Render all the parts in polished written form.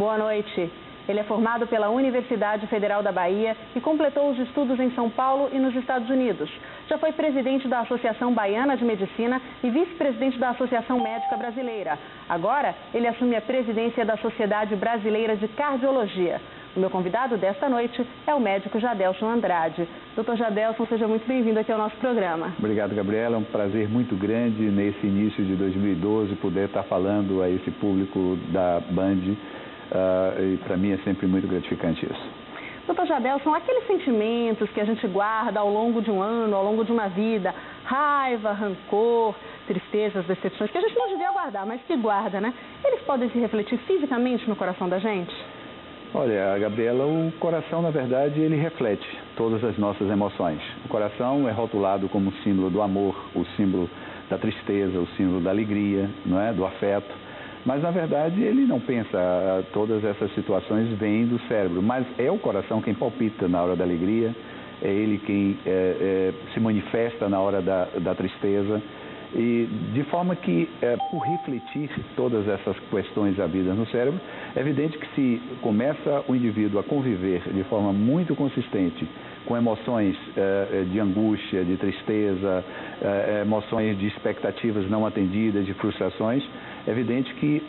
Boa noite. Ele é formado pela Universidade Federal da Bahia e completou os estudos em São Paulo e nos Estados Unidos. Já foi presidente da Associação Baiana de Medicina e vice-presidente da Associação Médica Brasileira. Agora, ele assume a presidência da Sociedade Brasileira de Cardiologia. O meu convidado desta noite é o médico Jadelson Andrade. Doutor Jadelson, seja muito bem-vindo aqui ao nosso programa. Obrigado, Gabriela. É um prazer muito grande nesse início de 2012 poder estar falando a esse público da Band. E para mim é sempre muito gratificante isso. Doutor Jadelson, aqueles sentimentos que a gente guarda ao longo de um ano, ao longo de uma vida, raiva, rancor, tristezas, decepções, que a gente não devia guardar, mas que guarda, né? Eles podem se refletir fisicamente no coração da gente? Olha, Gabriela, o coração, na verdade, ele reflete todas as nossas emoções. O coração é rotulado como símbolo do amor, o símbolo da tristeza, o símbolo da alegria, não é? Do afeto. Mas, na verdade, ele não pensa, todas essas situações vêm do cérebro. Mas é o coração quem palpita na hora da alegria, é ele quem se manifesta na hora da tristeza. E de forma que, por refletir todas essas questões havidas no cérebro, é evidente que se começa o indivíduo a conviver de forma muito consistente com emoções de angústia, de tristeza, emoções de expectativas não atendidas, de frustrações, é evidente que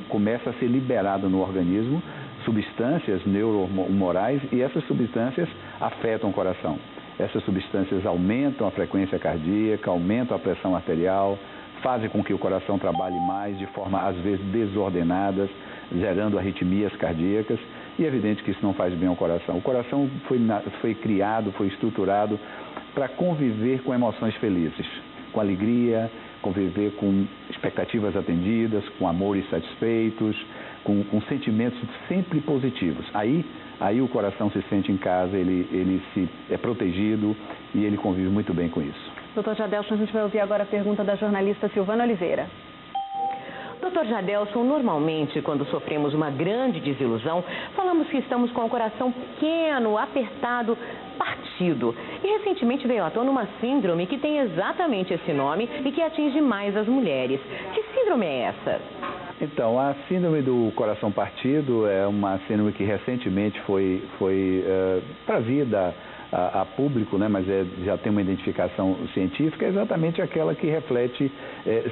começa a ser liberado no organismo substâncias neurohumorais e essas substâncias afetam o coração. Essas substâncias aumentam a frequência cardíaca, aumentam a pressão arterial, fazem com que o coração trabalhe mais de forma, às vezes, desordenada, gerando arritmias cardíacas. E é evidente que isso não faz bem ao coração. O coração foi criado, foi estruturado para conviver com emoções felizes, com alegria, conviver com expectativas atendidas, com amores satisfeitos, com sentimentos sempre positivos. Aí o coração se sente em casa, ele é protegido e ele convive muito bem com isso. Doutor Jadelson, a gente vai ouvir agora a pergunta da jornalista Silvana Oliveira. Doutor Jadelson, normalmente, quando sofremos uma grande desilusão, falamos que estamos com o coração pequeno, apertado, partido. E recentemente veio à tona uma síndrome que tem exatamente esse nome e que atinge mais as mulheres. Que síndrome é essa? Então, a síndrome do coração partido é uma síndrome que recentemente foi trazida a público, né, mas já tem uma identificação científica, é exatamente aquela que reflete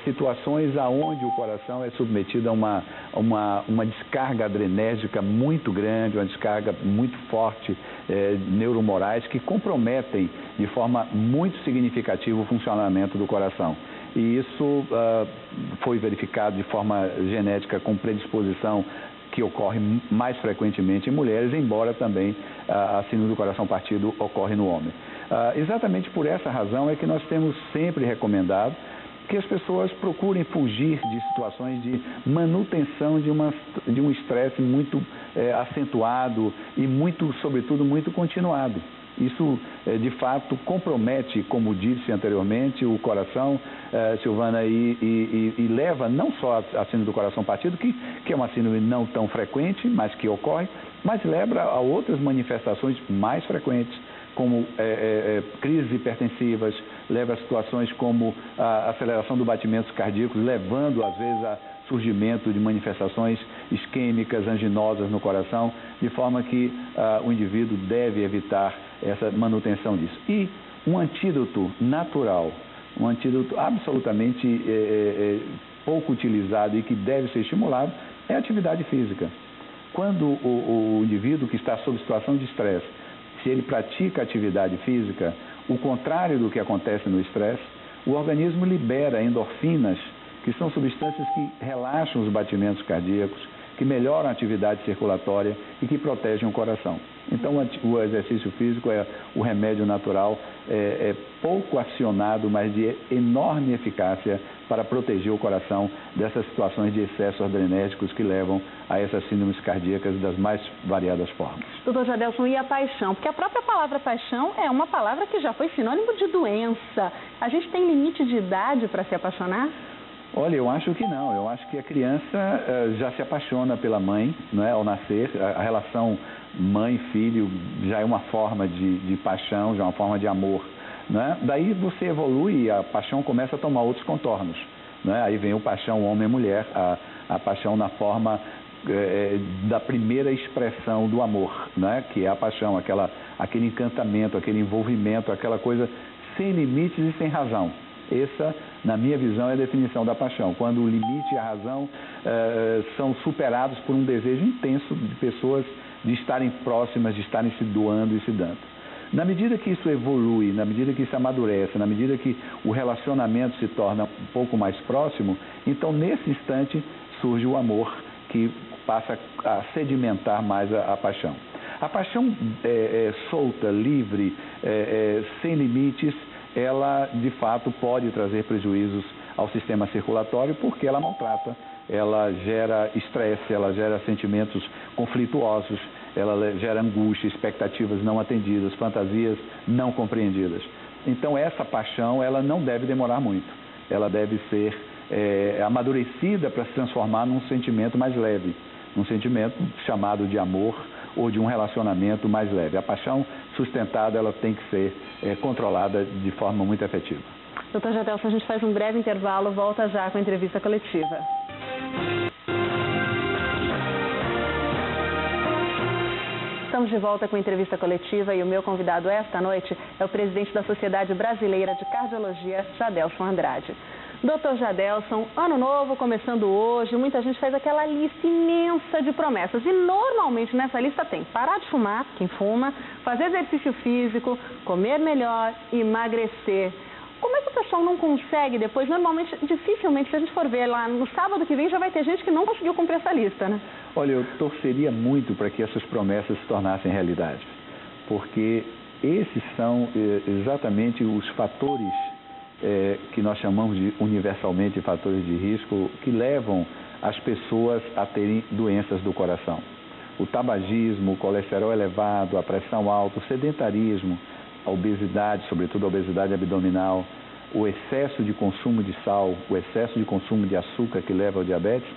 situações aonde o coração é submetido a uma descarga adrenérgica muito grande, uma descarga muito forte, neuromorais, que comprometem de forma muito significativa o funcionamento do coração. E isso foi verificado de forma genética com predisposição que ocorre mais frequentemente em mulheres, embora também a síndrome do coração partido ocorre no homem. Exatamente por essa razão é que nós temos sempre recomendado que as pessoas procurem fugir de situações de manutenção de um estresse muito acentuado e sobretudo, muito continuado. Isso, de fato, compromete, como disse anteriormente, o coração, Silvana, e leva não só a síndrome do coração partido, que é uma síndrome não tão frequente, mas que ocorre, mas leva a outras manifestações mais frequentes, como crises hipertensivas, leva a situações como a aceleração dos batimentos cardíacos, levando, às vezes, a surgimento de manifestações isquêmicas, anginosas no coração, de forma que o indivíduo deve evitar essa manutenção disso. E um antídoto natural, um antídoto absolutamente pouco utilizado e que deve ser estimulado, é a atividade física. Quando o indivíduo que está sob situação de estresse, se ele pratica atividade física, o contrário do que acontece no estresse, o organismo libera endorfinas, que são substâncias que relaxam os batimentos cardíacos, que melhoram a atividade circulatória e que protegem o coração. Então, o exercício físico é o remédio natural, pouco acionado, mas de enorme eficácia para proteger o coração dessas situações de excessos adrenérgicos que levam a essas síndromes cardíacas das mais variadas formas. Doutor Jadelson, e a paixão? Porque a própria palavra paixão é uma palavra que já foi sinônimo de doença. A gente tem limite de idade para se apaixonar? Olha, eu acho que não. Eu acho que a criança já se apaixona pela mãe, né, ao nascer. A relação mãe-filho já é uma forma de paixão, já é uma forma de amor. Né? Daí você evolui e a paixão começa a tomar outros contornos. Né? Aí vem o paixão homem e mulher, a paixão na forma da primeira expressão do amor, né? Que é a paixão, aquele encantamento, aquele envolvimento, aquela coisa sem limites e sem razão. Essa, na minha visão, é a definição da paixão, quando o limite e a razão são superados por um desejo intenso de pessoas de estarem próximas, de estarem se doando e se dando. Na medida que isso evolui, na medida que isso amadurece, na medida que o relacionamento se torna um pouco mais próximo, então nesse instante surge o amor, que passa a sedimentar mais a paixão. A paixão solta, livre, sem limites, ela de fato pode trazer prejuízos ao sistema circulatório, porque ela maltrata, ela gera estresse, ela gera sentimentos conflituosos, ela gera angústia, expectativas não atendidas, fantasias não compreendidas. Então essa paixão, ela não deve demorar muito, ela deve ser amadurecida para se transformar num sentimento mais leve, num sentimento chamado de amor ou de um relacionamento mais leve. A paixão sustentada, ela tem que ser controlada de forma muito efetiva. Doutor Jadelson, a gente faz um breve intervalo, volta já com a entrevista coletiva. Estamos de volta com a entrevista coletiva e o meu convidado esta noite é o presidente da Sociedade Brasileira de Cardiologia, Jadelson Andrade. Doutor Jadelson, ano novo começando hoje, muita gente faz aquela lista imensa de promessas e normalmente nessa lista tem parar de fumar, quem fuma, fazer exercício físico, comer melhor, emagrecer. Como é que o pessoal não consegue depois? Normalmente, dificilmente, se a gente for ver lá no sábado que vem, já vai ter gente que não conseguiu cumprir essa lista, né? Olha, eu torceria muito para que essas promessas se tornassem realidade, porque esses são exatamente os fatores que nós chamamos de universalmente fatores de risco que levam as pessoas a terem doenças do coração. O tabagismo, o colesterol elevado, a pressão alta, o sedentarismo, a obesidade, sobretudo a obesidade abdominal, o excesso de consumo de sal, o excesso de consumo de açúcar que leva ao diabetes,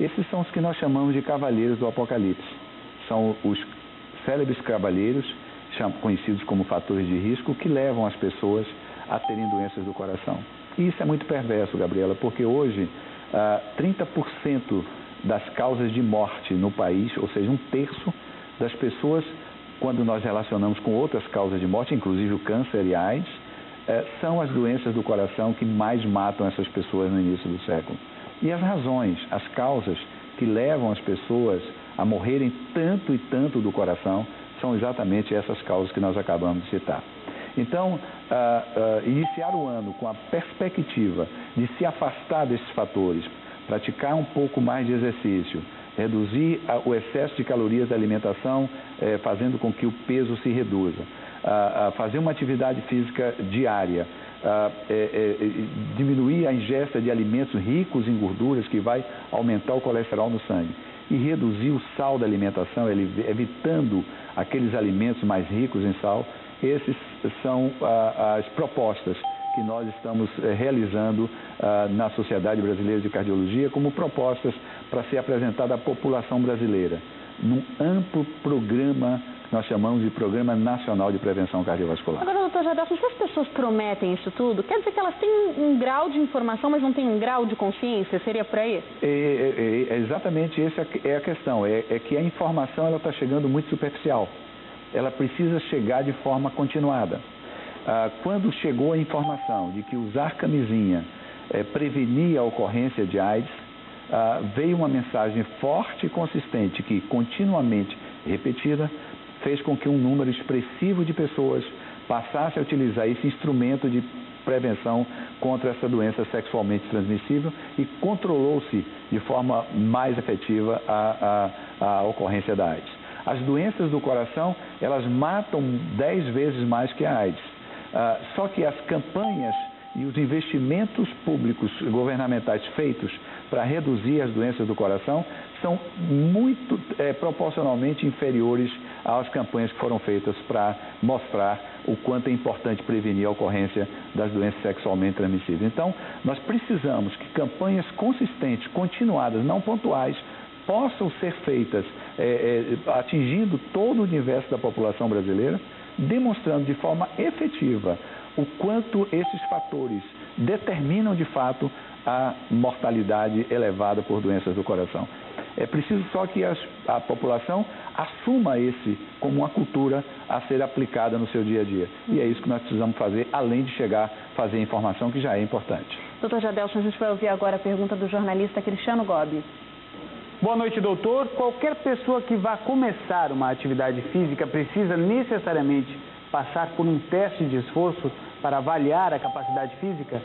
esses são os que nós chamamos de cavaleiros do apocalipse. São os célebres cavaleiros, conhecidos como fatores de risco, que levam as pessoas a terem doenças do coração. E isso é muito perverso, Gabriela, porque hoje 30% das causas de morte no país, ou seja, 1/3 das pessoas, quando nós relacionamos com outras causas de morte, inclusive o câncer e a AIDS, são as doenças do coração que mais matam essas pessoas no início do século. E as razões, as causas que levam as pessoas a morrerem tanto e tanto do coração são exatamente essas causas que nós acabamos de citar. Então, iniciar o ano com a perspectiva de se afastar desses fatores, praticar um pouco mais de exercício, reduzir o excesso de calorias da alimentação, fazendo com que o peso se reduza, fazer uma atividade física diária, diminuir a ingesta de alimentos ricos em gorduras, que vai aumentar o colesterol no sangue, e reduzir o sal da alimentação, evitando aqueles alimentos mais ricos em sal. Essas são as propostas que nós estamos realizando na Sociedade Brasileira de Cardiologia como propostas para ser apresentada à população brasileira, num amplo programa que nós chamamos de Programa Nacional de Prevenção Cardiovascular. Agora, doutor Jadelson, se as pessoas prometem isso tudo, quer dizer que elas têm um grau de informação, mas não têm um grau de consciência? Seria por aí? Exatamente, essa é a questão, é que a informação está chegando muito superficial. Ela precisa chegar de forma continuada. Quando chegou a informação de que usar camisinha prevenia a ocorrência de AIDS, veio uma mensagem forte e consistente que, continuamente repetida, fez com que um número expressivo de pessoas passasse a utilizar esse instrumento de prevenção contra essa doença sexualmente transmissível e controlou-se de forma mais efetiva a ocorrência da AIDS. As doenças do coração, elas matam 10 vezes mais que a AIDS. Só que as campanhas e os investimentos públicos governamentais feitos para reduzir as doenças do coração são muito proporcionalmente inferiores às campanhas que foram feitas para mostrar o quanto é importante prevenir a ocorrência das doenças sexualmente transmissíveis. Então, nós precisamos que campanhas consistentes, continuadas, não pontuais, possam ser feitas atingindo todo o universo da população brasileira, demonstrando de forma efetiva o quanto esses fatores determinam de fato a mortalidade elevada por doenças do coração. É preciso só que a população assuma esse como uma cultura a ser aplicada no seu dia a dia. E é isso que nós precisamos fazer, além de chegar a fazer a informação, que já é importante. Doutor Jadelson, a gente vai ouvir agora a pergunta do jornalista Cristiano Gobi. Boa noite, doutor. Qualquer pessoa que vá começar uma atividade física precisa necessariamente passar por um teste de esforço para avaliar a capacidade física?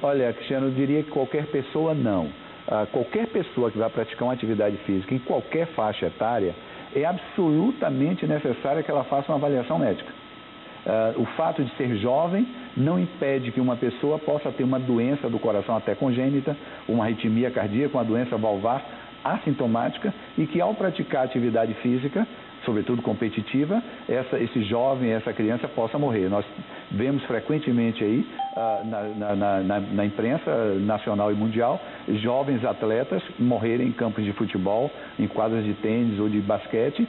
Olha, Cristiano, eu diria que qualquer pessoa não. Qualquer pessoa que vai praticar uma atividade física em qualquer faixa etária, é absolutamente necessário que ela faça uma avaliação médica. O fato de ser jovem não impede que uma pessoa possa ter uma doença do coração até congênita, uma arritmia cardíaca, uma doença valvar assintomática, e que ao praticar atividade física, sobretudo competitiva, esse jovem, essa criança possa morrer. Nós vemos frequentemente aí na imprensa nacional e mundial jovens atletas morrerem em campos de futebol, em quadras de tênis ou de basquete,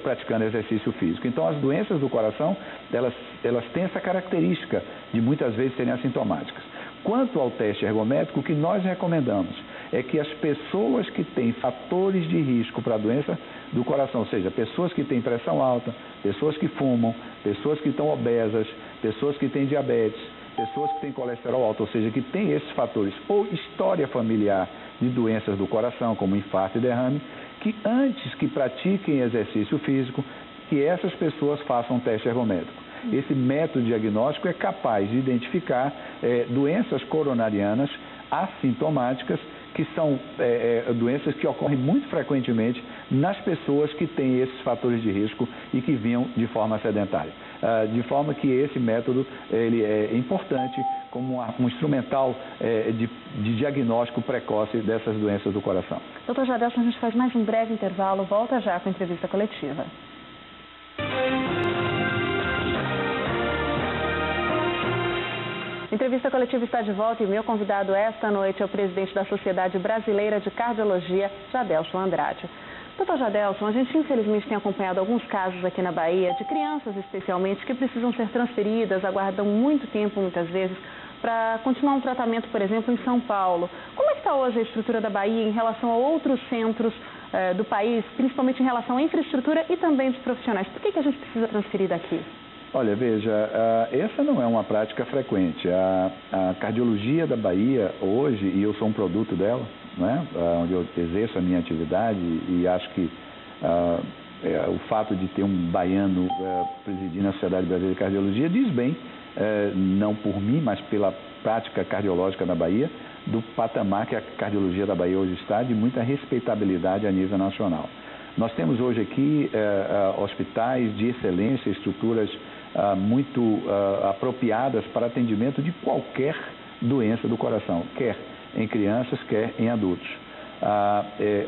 praticando exercício físico. Então, as doenças do coração, elas têm essa característica de muitas vezes serem assintomáticas. Quanto ao teste ergométrico, o que nós recomendamos é que as pessoas que têm fatores de risco para a doença do coração, ou seja, pessoas que têm pressão alta, pessoas que fumam, pessoas que estão obesas, pessoas que têm diabetes, pessoas que têm colesterol alto, ou seja, que têm esses fatores, ou história familiar de doenças do coração, como infarto e derrame, que antes que pratiquem exercício físico, que essas pessoas façam um teste ergométrico. Esse método diagnóstico é capaz de identificar doenças coronarianas assintomáticas, que são doenças que ocorrem muito frequentemente nas pessoas que têm esses fatores de risco e que vinham de forma sedentária. De forma que esse método ele é importante como um instrumental de diagnóstico precoce dessas doenças do coração. Doutor Jadelson, a gente faz mais um breve intervalo, volta já com a entrevista coletiva. A entrevista coletiva está de volta e o meu convidado esta noite é o presidente da Sociedade Brasileira de Cardiologia, Jadelson Andrade. Doutor Jadelson, a gente infelizmente tem acompanhado alguns casos aqui na Bahia, de crianças especialmente, que precisam ser transferidas, aguardam muito tempo muitas vezes, para continuar um tratamento, por exemplo, em São Paulo. Como é que está hoje a estrutura da Bahia em relação a outros centros do país, principalmente em relação à infraestrutura e também dos profissionais? Por que a gente precisa transferir daqui? Olha, veja, essa não é uma prática frequente. A cardiologia da Bahia hoje, e eu sou um produto dela, né, onde eu exerço a minha atividade, e acho que o fato de ter um baiano presidindo a Sociedade Brasileira de Cardiologia diz bem, não por mim, mas pela prática cardiológica da Bahia, do patamar que a cardiologia da Bahia hoje está, de muita respeitabilidade a nível nacional. Nós temos hoje aqui hospitais de excelência, estruturas muito apropriadas para atendimento de qualquer doença do coração, quer em crianças, quer em adultos.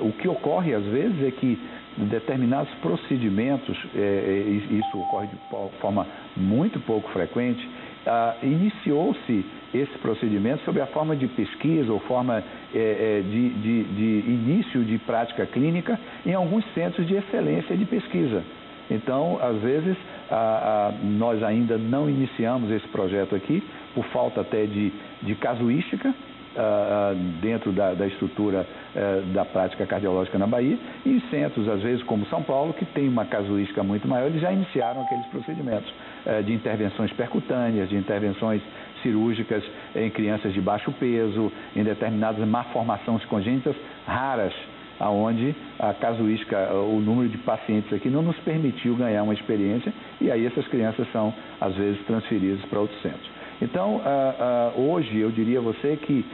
O que ocorre às vezes é que determinados procedimentos, isso ocorre de forma muito pouco frequente, iniciou-se esse procedimento sob a forma de pesquisa ou forma de início de prática clínica em alguns centros de excelência de pesquisa. Então, às vezes, nós ainda não iniciamos esse projeto aqui, por falta até de casuística dentro da estrutura da prática cardiológica na Bahia, e em centros, às vezes, como São Paulo, que tem uma casuística muito maior, eles já iniciaram aqueles procedimentos de intervenções percutâneas, de intervenções cirúrgicas em crianças de baixo peso, em determinadas malformações congênitas raras, aonde a casuística, o número de pacientes aqui não nos permitiu ganhar uma experiência, e aí essas crianças são, às vezes, transferidas para outros centros. Então, hoje, eu diria a você que,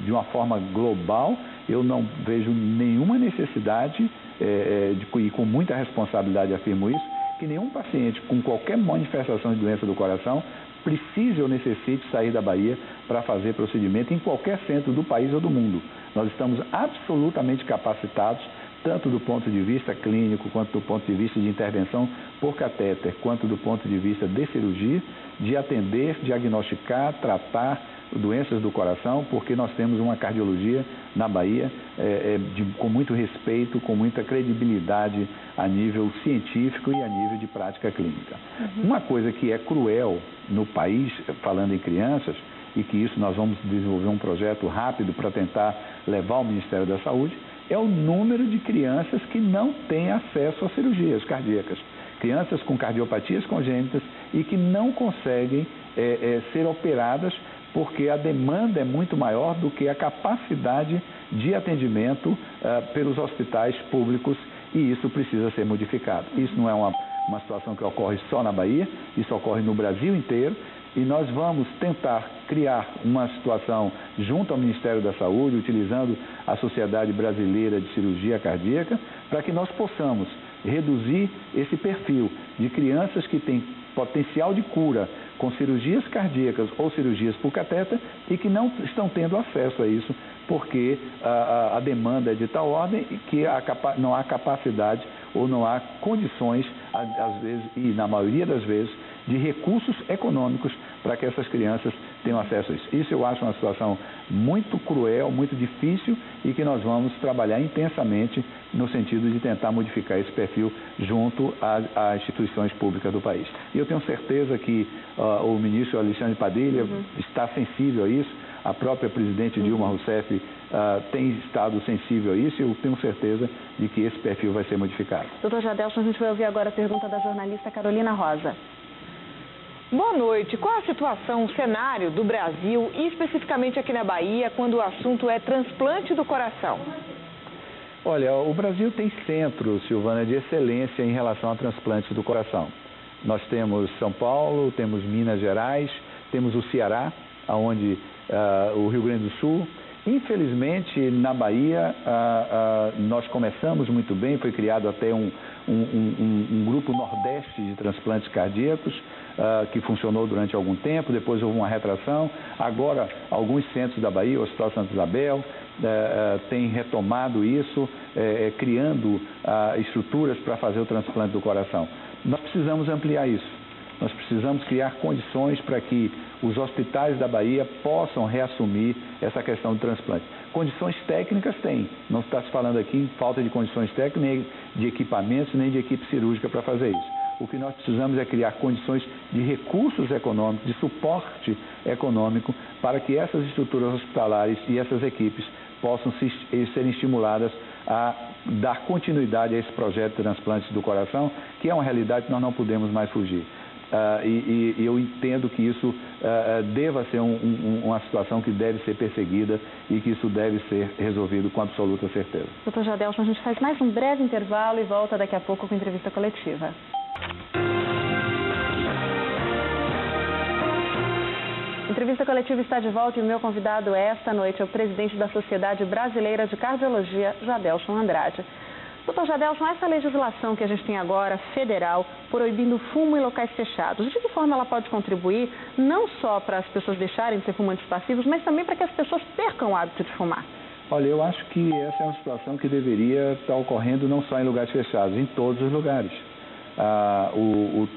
de uma forma global, eu não vejo nenhuma necessidade, e com muita responsabilidade afirmo isso, que nenhum paciente com qualquer manifestação de doença do coração precise ou necessite sair da Bahia para fazer procedimento em qualquer centro do país ou do mundo. Nós estamos absolutamente capacitados, tanto do ponto de vista clínico, quanto do ponto de vista de intervenção por catéter, quanto do ponto de vista de cirurgia, de atender, diagnosticar, tratar doenças do coração, porque nós temos uma cardiologia na Bahia com muito respeito, com muita credibilidade a nível científico e a nível de prática clínica. Uma coisa que é cruel no país, falando em crianças, e que isso nós vamos desenvolver um projeto rápido para tentar levar ao Ministério da Saúde, é o número de crianças que não têm acesso a cirurgias cardíacas. Crianças com cardiopatias congênitas e que não conseguem ser operadas porque a demanda é muito maior do que a capacidade de atendimento pelos hospitais públicos, e isso precisa ser modificado. Isso não é uma situação que ocorre só na Bahia, isso ocorre no Brasil inteiro, e nós vamos tentar criar uma situação junto ao Ministério da Saúde, utilizando a Sociedade Brasileira de Cirurgia Cardíaca, para que nós possamos reduzir esse perfil de crianças que têm potencial de cura com cirurgias cardíacas ou cirurgias por catéter e que não estão tendo acesso a isso porque a demanda é de tal ordem que não há capacidade ou não há condições, às vezes, e na maioria das vezes, de recursos econômicos para que essas crianças tenham acesso a isso. Isso eu acho uma situação muito cruel, muito difícil e que nós vamos trabalhar intensamente no sentido de tentar modificar esse perfil junto às instituições públicas do país. E eu tenho certeza que o ministro Alexandre Padilha está sensível a isso, a própria presidente Dilma Rousseff tem estado sensível a isso e eu tenho certeza de que esse perfil vai ser modificado. Doutor Jadelson, a gente vai ouvir agora a pergunta da jornalista Carolina Rosa. Boa noite. Qual a situação, o cenário do Brasil e especificamente aqui na Bahia quando o assunto é transplante do coração? Olha, o Brasil tem centro, Silvana, de excelência em relação a transplantes do coração. Nós temos São Paulo, temos Minas Gerais, temos o Ceará, onde o Rio Grande do Sul. Infelizmente, na Bahia, nós começamos muito bem, foi criado até um grupo nordeste de transplantes cardíacos, que funcionou durante algum tempo, depois houve uma retração. Agora, alguns centros da Bahia, o Hospital Santa Isabel, tem retomado isso, criando estruturas para fazer o transplante do coração. Nós precisamos ampliar isso. Nós precisamos criar condições para que os hospitais da Bahia possam reassumir essa questão do transplante. Condições técnicas tem, não está se falando aqui em falta de condições técnicas, nem de equipamentos, nem de equipe cirúrgica para fazer isso. O que nós precisamos é criar condições de recursos econômicos, de suporte econômico, para que essas estruturas hospitalares e essas equipes possam serem estimuladas a dar continuidade a esse projeto de transplantes do coração, que é uma realidade que nós não podemos mais fugir. E eu entendo que isso deva ser uma situação que deve ser perseguida e que isso deve ser resolvido com absoluta certeza. Doutor Jadelson, a gente faz mais um breve intervalo e volta daqui a pouco com a entrevista coletiva. A entrevista coletiva está de volta e o meu convidado esta noite é o presidente da Sociedade Brasileira de Cardiologia, Jadelson Andrade. Doutor Jadelson, essa legislação que a gente tem agora, federal, proibindo fumo em locais fechados, de que forma ela pode contribuir não só para as pessoas deixarem de ser fumantes passivos, mas também para que as pessoas percam o hábito de fumar? Olha, eu acho que essa é uma situação que deveria estar ocorrendo não só em lugares fechados, em todos os lugares.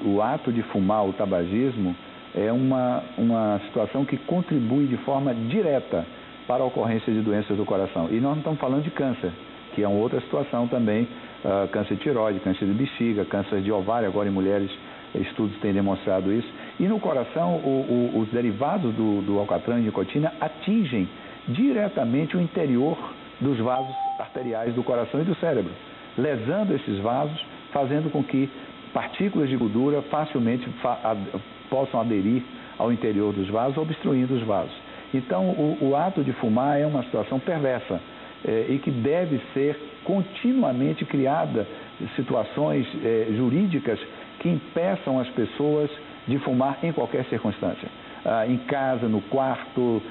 O ato de fumar, o tabagismo, é uma situação que contribui de forma direta para a ocorrência de doenças do coração. E nós não estamos falando de câncer, que é uma outra situação também, câncer de tireoide, câncer de bexiga, câncer de ovário, agora em mulheres, estudos têm demonstrado isso. E no coração, os derivados do alcatrão e nicotina atingem diretamente o interior dos vasos arteriais do coração e do cérebro, lesando esses vasos, fazendo com que partículas de gordura facilmente possam aderir ao interior dos vasos, obstruindo os vasos. Então, o ato de fumar é uma situação perversa e que deve ser continuamente criada situações jurídicas que impeçam as pessoas de fumar em qualquer circunstância. Em casa, no quarto,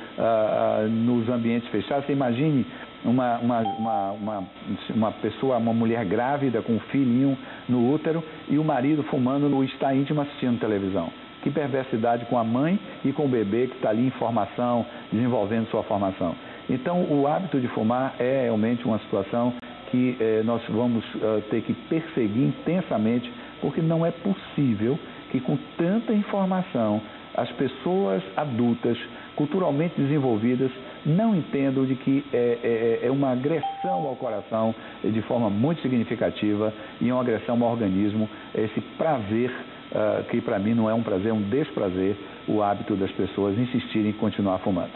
nos ambientes fechados. Você imagine uma pessoa, uma mulher grávida com um filhinho no útero e o marido fumando no estar íntimo assistindo televisão. Que perversidade com a mãe e com o bebê que está ali em formação, desenvolvendo sua formação. Então, o hábito de fumar é realmente uma situação que nós vamos ter que perseguir intensamente, porque não é possível que com tanta informação as pessoas adultas, culturalmente desenvolvidas, não entendam de que é uma agressão ao coração de forma muito significativa e uma agressão ao organismo, esse prazer que para mim não é um prazer, é um desprazer, o hábito das pessoas insistirem em continuar fumando.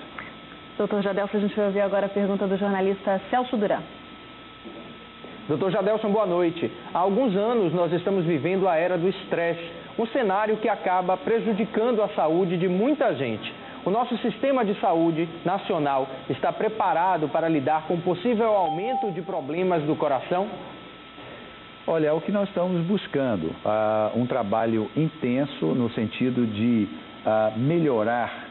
Doutor Jadelson, a gente vai ouvir agora a pergunta do jornalista Celso Duran. Doutor Jadelson, boa noite. Há alguns anos nós estamos vivendo a era do estresse, um cenário que acaba prejudicando a saúde de muita gente. O nosso sistema de saúde nacional está preparado para lidar com o possível aumento de problemas do coração? Olha, é o que nós estamos buscando, um trabalho intenso no sentido de melhorar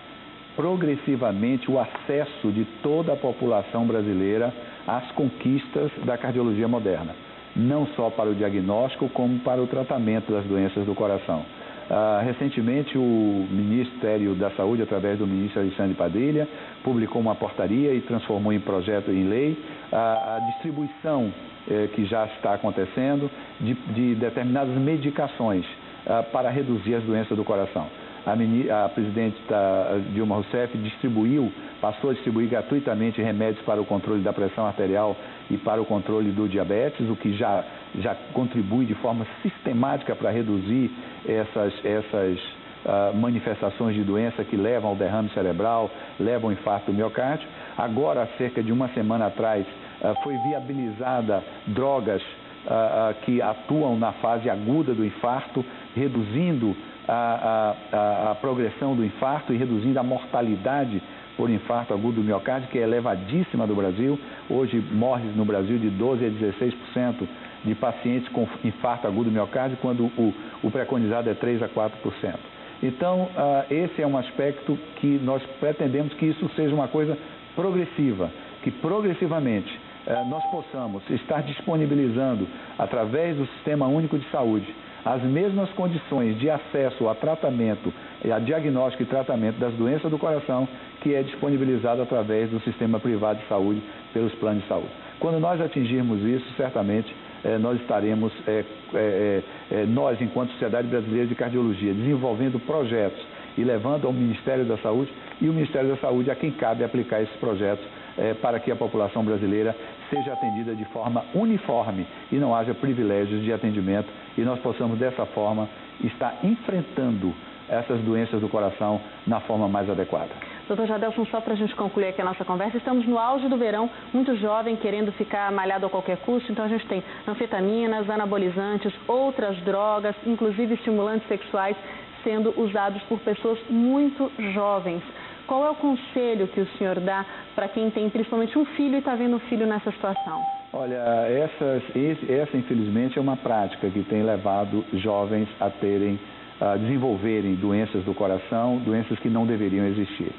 progressivamente o acesso de toda a população brasileira às conquistas da cardiologia moderna, não só para o diagnóstico, como para o tratamento das doenças do coração. Recentemente, o Ministério da Saúde, através do ministro Alexandre Padilha, publicou uma portaria e transformou em projeto em lei a distribuição que já está acontecendo de determinadas medicações para reduzir as doenças do coração. A presidente Dilma Rousseff passou a distribuir gratuitamente remédios para o controle da pressão arterial e para o controle do diabetes, o que já contribui de forma sistemática para reduzir essas manifestações de doença que levam ao derrame cerebral, levam ao infarto do miocárdio. Agora, há cerca de uma semana atrás, foi viabilizada drogas que atuam na fase aguda do infarto, reduzindo a progressão do infarto e reduzindo a mortalidade por infarto agudo do miocárdio, que é elevadíssima do Brasil. Hoje morre no Brasil de 12% a 16% de pacientes com infarto agudo do miocárdio, quando o preconizado é 3% a 4%. Então, esse é um aspecto que nós pretendemos que isso seja uma coisa progressiva, que progressivamente nós possamos estar disponibilizando, através do Sistema Único de Saúde, as mesmas condições de acesso a tratamento, a diagnóstico e tratamento das doenças do coração que é disponibilizado através do sistema privado de saúde pelos planos de saúde. Quando nós atingirmos isso, certamente nós estaremos, nós, enquanto Sociedade Brasileira de Cardiologia, desenvolvendo projetos e levando ao Ministério da Saúde, e o Ministério da Saúde a quem cabe aplicar esses projetos para que a população brasileira seja atendida de forma uniforme e não haja privilégios de atendimento, e nós possamos, dessa forma, estar enfrentando essas doenças do coração na forma mais adequada. Doutor Jadelson, só para a gente concluir aqui a nossa conversa, estamos no auge do verão, muito jovem querendo ficar malhado a qualquer custo, então a gente tem anfetaminas, anabolizantes, outras drogas, inclusive estimulantes sexuais, sendo usados por pessoas muito jovens. Qual é o conselho que o senhor dá para quem tem principalmente um filho e está vendo um filho nessa situação? Olha, essa infelizmente é uma prática que tem levado jovens a desenvolverem doenças do coração, doenças que não deveriam existir.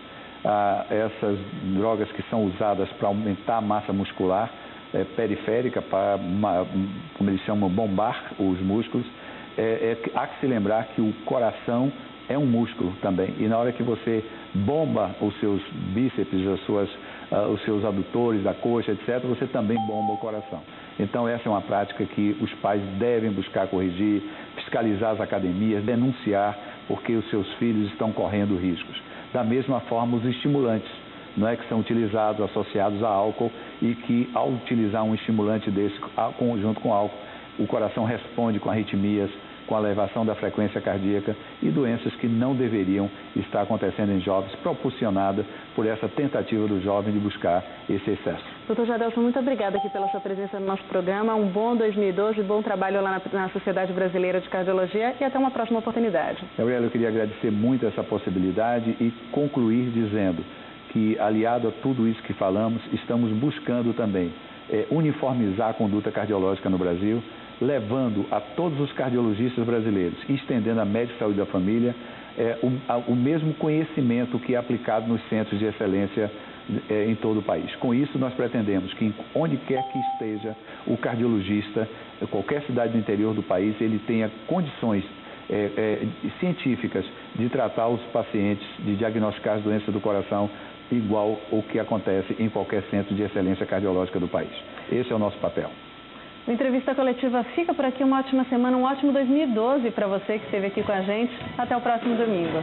Essas drogas que são usadas para aumentar a massa muscular periférica, para, como eles chamam, bombar os músculos, há que se lembrar que o coração é um músculo também, e na hora que você bomba os seus bíceps, os seus adutores, a coxa, etc., você também bomba o coração. Então, essa é uma prática que os pais devem buscar corrigir, fiscalizar as academias, denunciar, porque os seus filhos estão correndo riscos. Da mesma forma, os estimulantes, não é, que são utilizados, associados a álcool, e que, ao utilizar um estimulante desse junto com álcool, o coração responde com arritmias, com a elevação da frequência cardíaca e doenças que não deveriam estar acontecendo em jovens, propulsionada por essa tentativa do jovem de buscar esse excesso. Doutor Jadelson, muito obrigada aqui pela sua presença no nosso programa. Um bom 2012, bom trabalho lá na Sociedade Brasileira de Cardiologia e até uma próxima oportunidade. Gabriela, eu queria agradecer muito essa possibilidade e concluir dizendo que, aliado a tudo isso que falamos, estamos buscando também uniformizar a conduta cardiológica no Brasil, levando a todos os cardiologistas brasileiros, estendendo a médica de saúde da família, o mesmo conhecimento que é aplicado nos centros de excelência em todo o país. Com isso, nós pretendemos que, onde quer que esteja o cardiologista, qualquer cidade do interior do país, ele tenha condições científicas de tratar os pacientes, de diagnosticar as doenças do coração, igual o que acontece em qualquer centro de excelência cardiológica do país. Esse é o nosso papel. A entrevista coletiva fica por aqui. Uma ótima semana, um ótimo 2012 para você que esteve aqui com a gente. Até o próximo domingo.